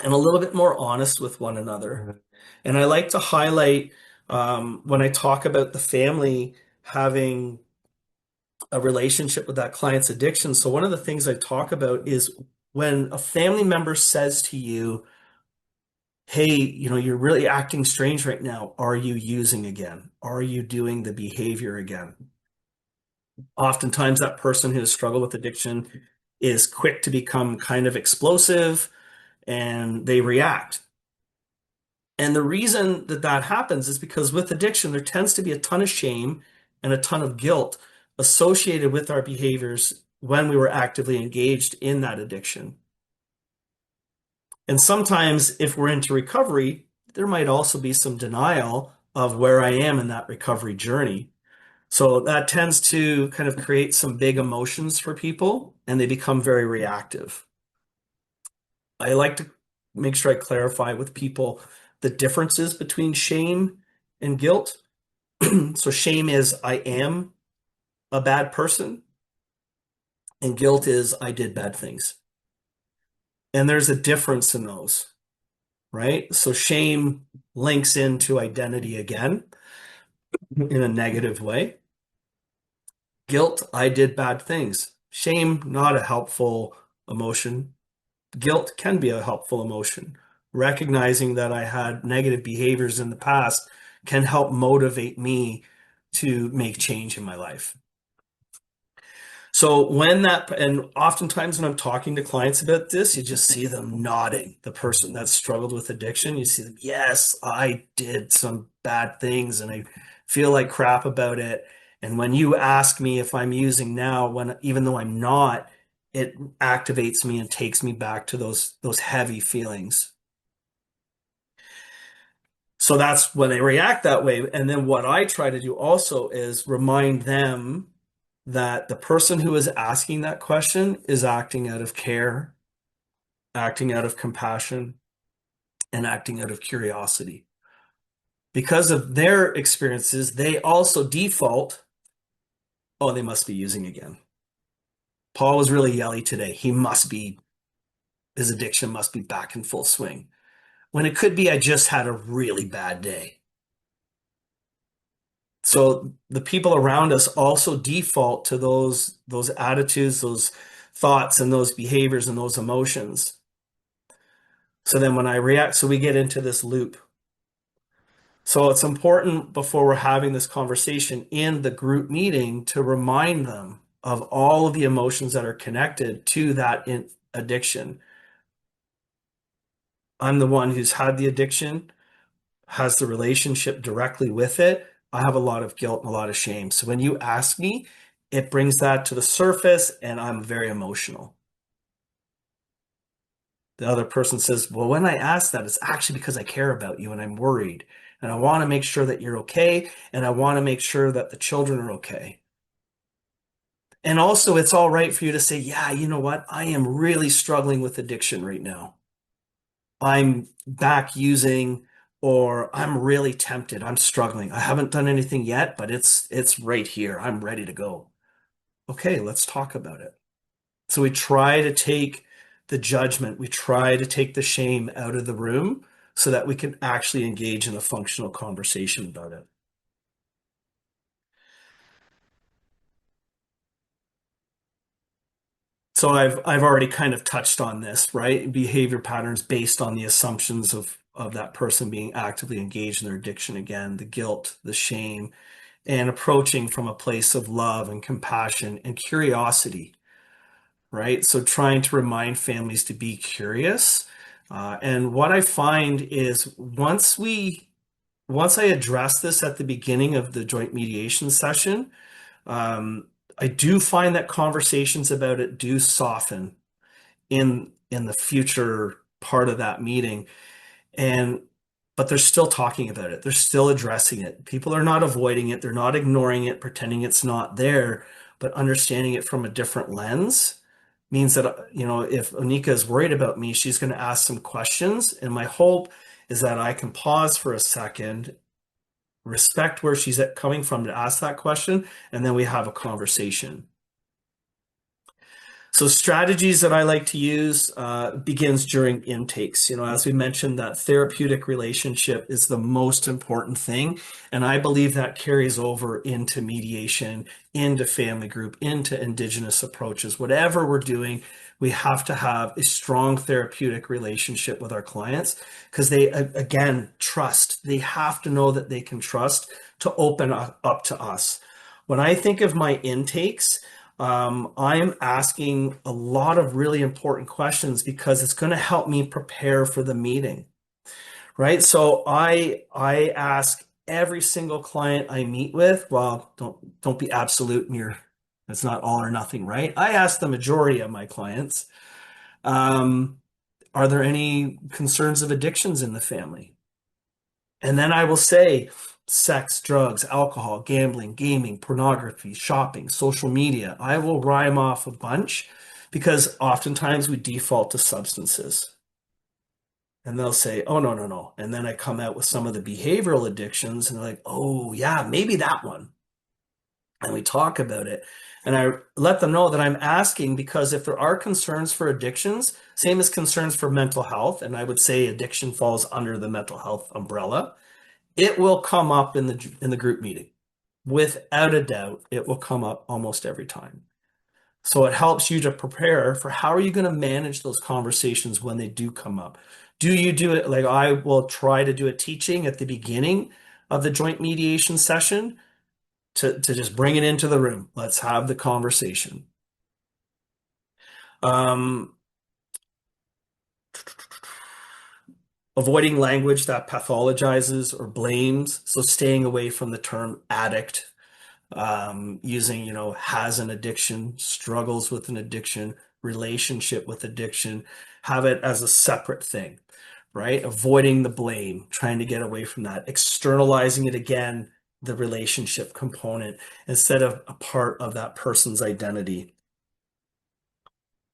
and a little bit more honest with one another. And I like to highlight when I talk about the family having a relationship with that client's addiction. So one of the things I talk about is when a family member says to you, hey, you're really acting strange right now. Are you using again? Are you doing the behavior again? Oftentimes that person who has struggled with addiction is quick to become kind of explosive and they react. And the reason that that happens is because with addiction, there tends to be a ton of shame and a ton of guilt associated with our behaviors when we were actively engaged in that addiction. And sometimes if we're into recovery, there might also be some denial of where I am in that recovery journey. So that tends to kind of create some big emotions for people and they become very reactive. I like to make sure I clarify with people the differences between shame and guilt. So shame is I am a bad person, and guilt is I did bad things. And there's a difference in those, right? So shame links into identity again in a negative way. Guilt, I did bad things. Shame, not a helpful emotion. Guilt can be a helpful emotion. Recognizing that I had negative behaviors in the past can help motivate me to make change in my life. So and oftentimes when I'm talking to clients about this, you just see them nodding. The person that struggled with addiction, you see them, yes, I did some bad things and I feel like crap about it. And when you ask me if I'm using now, even though I'm not, it activates me and takes me back to those heavy feelings. So that's when they react that way. And then what I try to do also is remind them that the person who is asking that question is acting out of care, acting out of compassion, and acting out of curiosity. Because of their experiences, they also default, oh, they must be using again. Paul was really yelly today. His addiction must be back in full swing. When it could be, I just had a really bad day. So the people around us also default to those attitudes, those thoughts, and those behaviors and those emotions. So then when I react, so we get into this loop. So it's important before we're having this conversation in the group meeting to remind them of all of the emotions that are connected to that addiction. I'm the one who's had the addiction, has the relationship directly with it. I have a lot of guilt and a lot of shame. So when you ask me, it brings that to the surface and I'm very emotional. The other person says, well, when I ask that, it's actually because I care about you and I'm worried. And I want to make sure that you're okay. And I want to make sure that the children are okay. And also, it's all right for you to say, yeah, you know what? I am really struggling with addiction right now. I'm back using, or I'm really tempted. I'm struggling. I haven't done anything yet, but it's right here. I'm ready to go. Okay, let's talk about it. So we try to take the judgment. We try to take the shame out of the room so that we can actually engage in a functional conversation about it. So I've already kind of touched on this, right? Behavior patterns based on the assumptions of that person being actively engaged in their addiction again, the guilt, the shame, and approaching from a place of love and compassion and curiosity, right? So trying to remind families to be curious. And what I find is once I address this at the beginning of the joint mediation session, I do find that conversations about it do soften in the future part of that meeting. And but they're still talking about it. They're still addressing it. People are not avoiding it. They're not ignoring it, pretending it's not there, but understanding it from a different lens means that, if Onika is worried about me, she's going to ask some questions. And my hope is that I can pause for a second, respect where she's coming from to ask that question, and then we have a conversation. So strategies that I like to use begins during intakes. As we mentioned, that therapeutic relationship is the most important thing. And I believe that carries over into mediation, into family group, into Indigenous approaches. Whatever we're doing, we have to have a strong therapeutic relationship with our clients because they, again, trust. They have to know that they can trust to open up to us. When I think of my intakes, I'm asking a lot of really important questions because it's going to help me prepare for the meeting, right? So I ask every single client I meet with, well, don't be absolute and it's not all or nothing, right? I ask the majority of my clients, are there any concerns of addictions in the family? And then I will say sex, drugs, alcohol, gambling, gaming, pornography, shopping, social media. I will rhyme off a bunch because oftentimes we default to substances. And they'll say, oh, no, no, no. And then I come out with some of the behavioral addictions and they're like, oh, yeah, maybe that one. And we talk about it. And I let them know that I'm asking because if there are concerns for addictions, same as concerns for mental health, and I would say addiction falls under the mental health umbrella, it will come up in the group meeting. Without a doubt, it will come up almost every time. So it helps you to prepare for how are you going to manage those conversations when they do come up. Do you do it like I will try to do a teaching at the beginning of the joint mediation session to just bring it into the room. Let's have the conversation. Avoiding language that pathologizes or blames. So staying away from the term addict, using, has an addiction, struggles with an addiction, relationship with addiction, have it as a separate thing, right? Avoiding the blame, trying to get away from that, externalizing it again, the relationship component, instead of a part of that person's identity.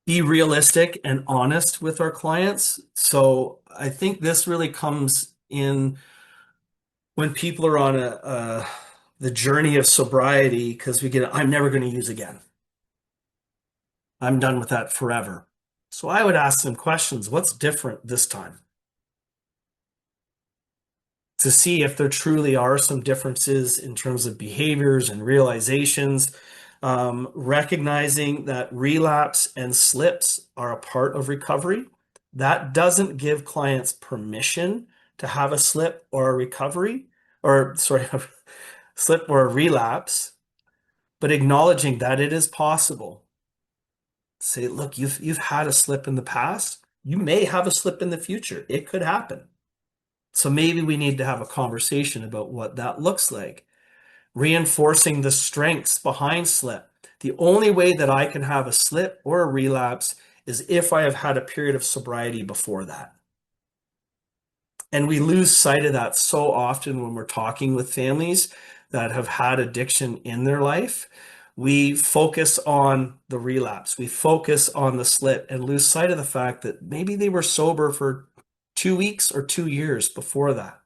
Be realistic and honest with our clients. So I think this really comes in when people are on the journey of sobriety because I'm never going to use again. I'm done with that forever. So I would ask them questions. What's different this time? To see if there truly are some differences in terms of behaviors and realizations, recognizing that relapse and slips are a part of recovery. That doesn't give clients permission to have a slip or a recovery, or sorry, a slip or a relapse, but acknowledging that it is possible. Say, look, you've had a slip in the past. You may have a slip in the future. It could happen. So maybe we need to have a conversation about what that looks like. Reinforcing the strengths behind slip. The only way that I can have a slip or a relapse is if I have had a period of sobriety before that. And we lose sight of that so often when we're talking with families that have had addiction in their life. We focus on the relapse. We focus on the slip and lose sight of the fact that maybe they were sober for 2 weeks or 2 years before that.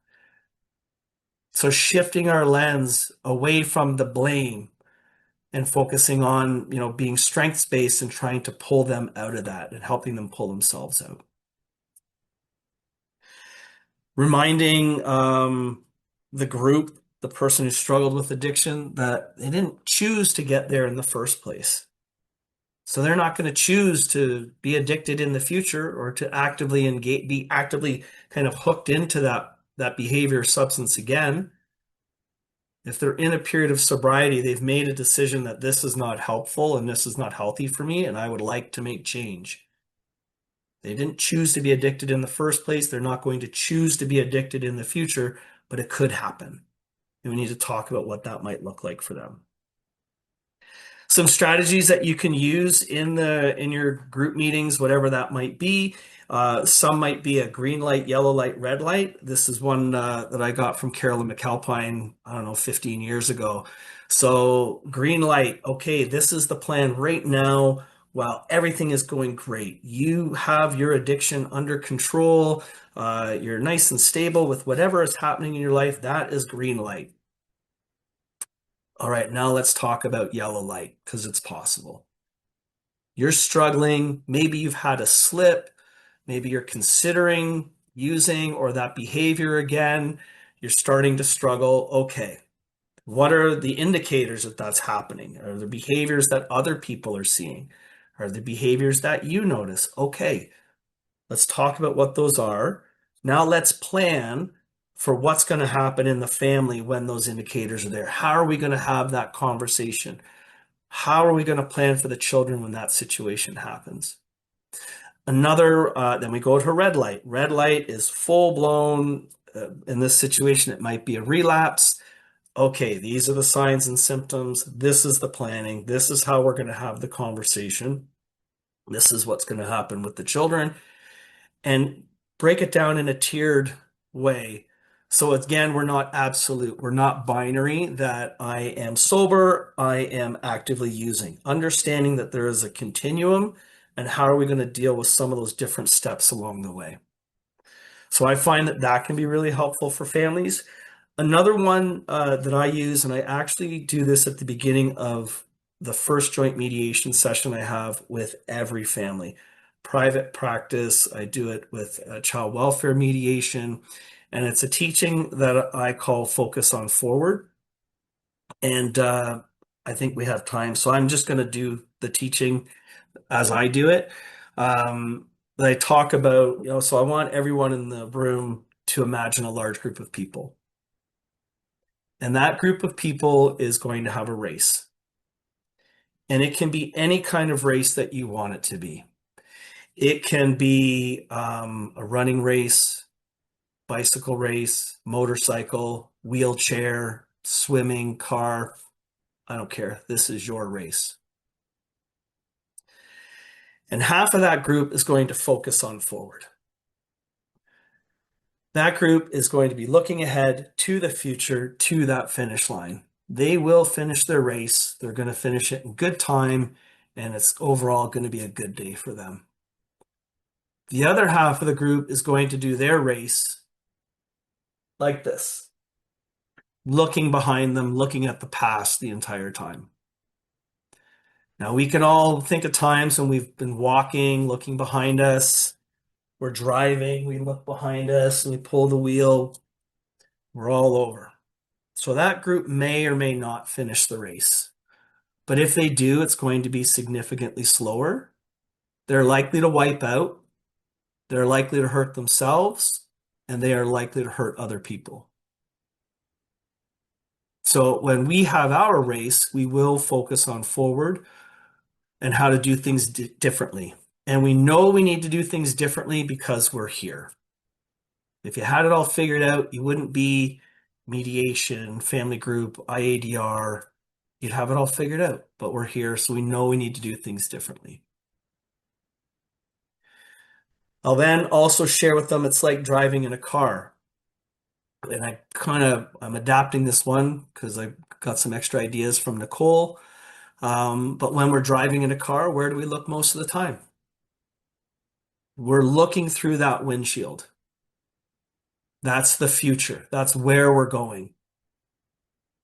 So shifting our lens away from the blame and focusing on, being strengths-based and trying to pull them out of that and helping them pull themselves out. Reminding the group, the person who struggled with addiction, that they didn't choose to get there in the first place. So they're not going to choose to be addicted in the future or to actively engage, be actively kind of hooked into that behavior or substance again. If they're in a period of sobriety, they've made a decision that this is not helpful and this is not healthy for me, and I would like to make change. They didn't choose to be addicted in the first place. They're not going to choose to be addicted in the future, but it could happen. And we need to talk about what that might look like for them. Some strategies that you can use in your group meetings, whatever that might be. Some might be a green light, yellow light, red light. This is one that I got from Carolyn McAlpine, I don't know, 15 years ago. So green light, okay, this is the plan right now. While everything is going great, you have your addiction under control. You're nice and stable with whatever is happening in your life. That is green light. All right, now let's talk about yellow light, because it's possible. You're struggling. Maybe you've had a slip. Maybe you're considering using or that behavior again. You're starting to struggle. Okay, what are the indicators that that's happening? Are there behaviors that other people are seeing? Are there behaviors that you notice? Okay, let's talk about what those are. Now let's plan for what's going to happen in the family when those indicators are there. How are we going to have that conversation? How are we going to plan for the children when that situation happens? Then we go to red light. Red light is full blown. In this situation, it might be a relapse. Okay, these are the signs and symptoms. This is the planning. This is how we're going to have the conversation. This is what's going to happen with the children. And break it down in a tiered way. So again, we're not absolute. We're not binary that I am sober, I am actively using. Understanding that there is a continuum and how are we going to deal with some of those different steps along the way. So I find that can be really helpful for families. Another one that I use, and I actually do this at the beginning of the first joint mediation session I have with every family. Private practice, I do it with child welfare mediation, and it's a teaching that I call Focus on Forward. And I think we have time, so I'm just going to do the teaching as I do it. I talk about, so I want everyone in the room to imagine a large group of people. And that group of people is going to have a race. And it can be any kind of race that you want it to be. It can be a running race, bicycle race, motorcycle, wheelchair, swimming, car. I don't care. This is your race. And half of that group is going to focus on forward. That group is going to be looking ahead to the future, to that finish line. They will finish their race. They're going to finish it in good time, and it's overall going to be a good day for them. The other half of the group is going to do their race like this, looking behind them, looking at the past the entire time. Now, we can all think of times when we've been walking, looking behind us. We're driving, we look behind us, and we pull the wheel. We're all over. So that group may or may not finish the race. But if they do, it's going to be significantly slower. They're likely to wipe out. They're likely to hurt themselves, and they are likely to hurt other people. So when we have our race, we will focus on forward and how to do things differently. And we know we need to do things differently because we're here. If you had it all figured out, you wouldn't be mediation, family group, IADR. You'd have it all figured out, but we're here, so we know we need to do things differently. I'll then also share with them it's like driving in a car. And I'm adapting this one because I got some extra ideas from Nicole. But when we're driving in a car, where do we look most of the time? We're looking through that windshield. That's the future. That's where we're going.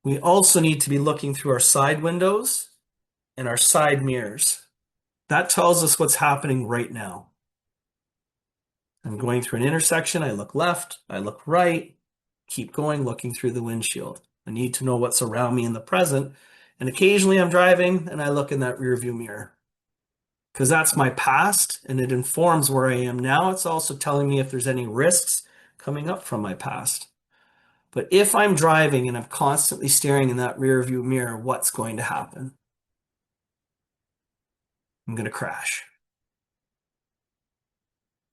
We also need to be looking through our side windows and our side mirrors. That tells us what's happening right now. I'm going through an intersection. I look left, I look right, keep going, looking through the windshield. I need to know what's around me in the present. And occasionally I'm driving and I look in that rearview mirror because that's my past and it informs where I am now. It's also telling me if there's any risks coming up from my past. But if I'm driving and I'm constantly staring in that rearview mirror, what's going to happen? I'm going to crash.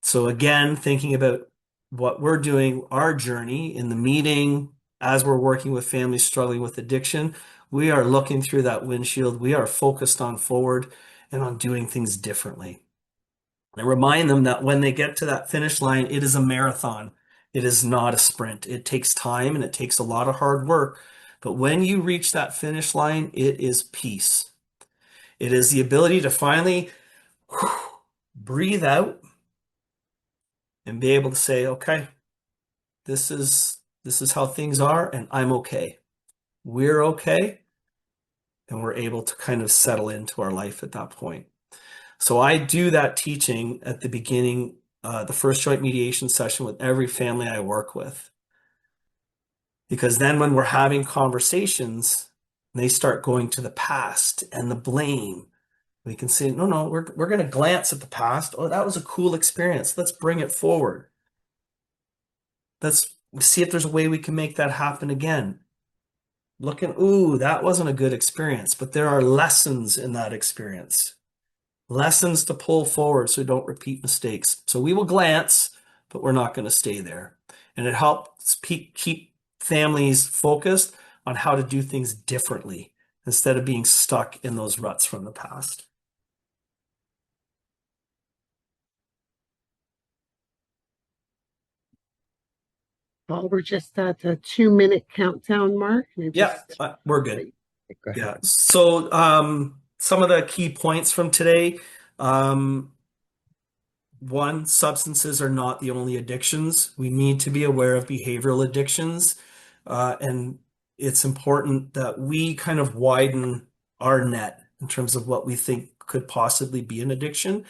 So again, thinking about what we're doing, our journey in the meeting, as we're working with families struggling with addiction, we are looking through that windshield. We are focused on forward and on doing things differently. And remind them that when they get to that finish line, it is a marathon. It is not a sprint. It takes time and it takes a lot of hard work. But when you reach that finish line, it is peace. It is the ability to finally breathe out and be able to say, okay, this is how things are, and I'm okay. We're okay, and we're able to kind of settle into our life at that point. So I do that teaching at the beginning, the first joint mediation session with every family I work with. Because then when we're having conversations, they start going to the past and the blame. We can say, no, we're going to glance at the past. Oh, that was a cool experience. Let's bring it forward. Let's see if there's a way we can make that happen again. Ooh, that wasn't a good experience, but there are lessons in that experience. Lessons to pull forward so we don't repeat mistakes. So we will glance, but we're not going to stay there. And it helps keep families focused on how to do things differently instead of being stuck in those ruts from the past. Paul, we're just at a 2-minute countdown mark. Yeah, we're good. Go ahead. Yeah. So some of the key points from today. One, substances are not the only addictions. We need to be aware of behavioral addictions. And it's important that we kind of widen our net in terms of what we think could possibly be an addiction.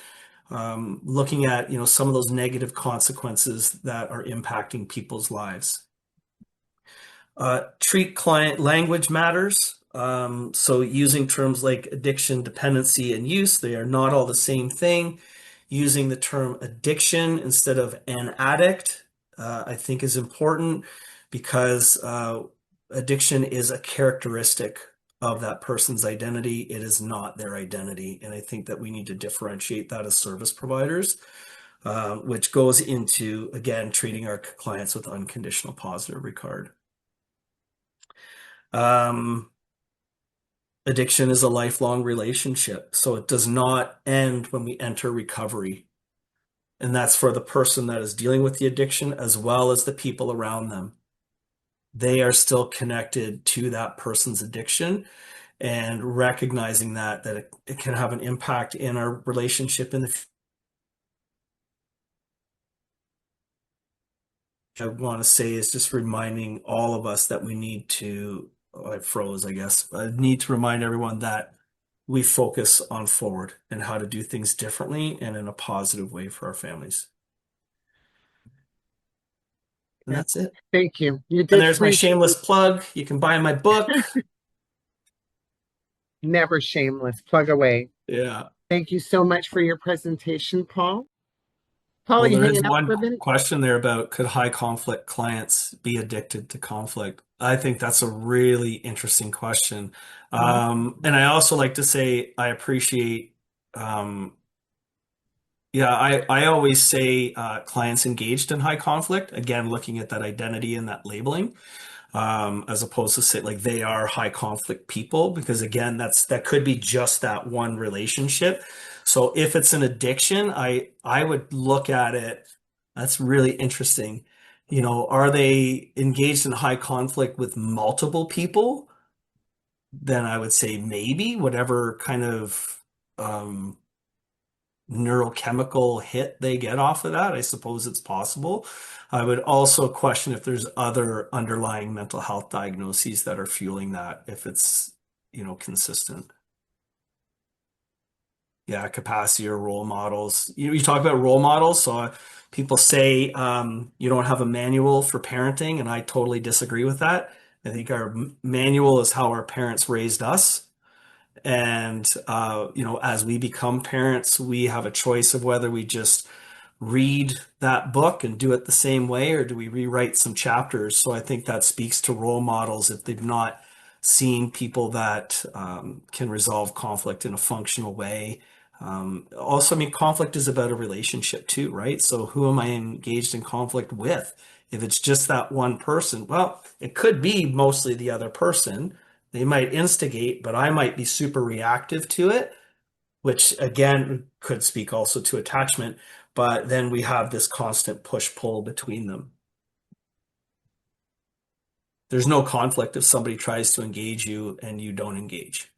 Looking at, some of those negative consequences that are impacting people's lives. Treat client language matters. So using terms like addiction, dependency, and use, they are not all the same thing. Using the term addiction instead of an addict, I think is important because addiction is a characteristic of that person's identity. It is not their identity. And I think that we need to differentiate that as service providers, which goes into, again, treating our clients with unconditional positive regard. Addiction is a lifelong relationship, so it does not end when we enter recovery. And that's for the person that is dealing with the addiction as well as the people around them. They are still connected to that person's addiction, and recognizing that it can have an impact in our relationship in the future. I want to say is just reminding all of us that we need to, I froze, I guess. I need to remind everyone that we focus on forward and how to do things differently and in a positive way for our families. And that's it. Thank you. You did. And there's my shameless plug. You can buy my book. Never shameless. Plug away. Yeah. Thank you so much for your presentation, Paul. Paul, Well, you there is hanging out for a one minute? question there about could high conflict clients be addicted to conflict? I think that's a really interesting question. And I also like to say I appreciate, I always say clients engaged in high conflict, again, looking at that identity and that labeling, as opposed to say like they are high conflict people, because again, that could be just that one relationship. So if it's an addiction, I would look at it. That's really interesting. Are they engaged in high conflict with multiple people? Then I would say maybe whatever kind of neurochemical hit they get off of that, I suppose it's possible. I would also question if there's other underlying mental health diagnoses that are fueling that, if it's, consistent. Yeah, capacity or role models. You talk about role models, so people say you don't have a manual for parenting, and I totally disagree with that. I think our manual is how our parents raised us. And as we become parents, we have a choice of whether we just read that book and do it the same way, or do we rewrite some chapters? So I think that speaks to role models if they've not seen people that can resolve conflict in a functional way. Also, I mean, conflict is about a relationship too, right? So who am I engaged in conflict with? If it's just that one person, well, it could be mostly the other person. They might instigate, but I might be super reactive to it, which again could speak also to attachment. But then we have this constant push-pull between them. There's no conflict if somebody tries to engage you and you don't engage.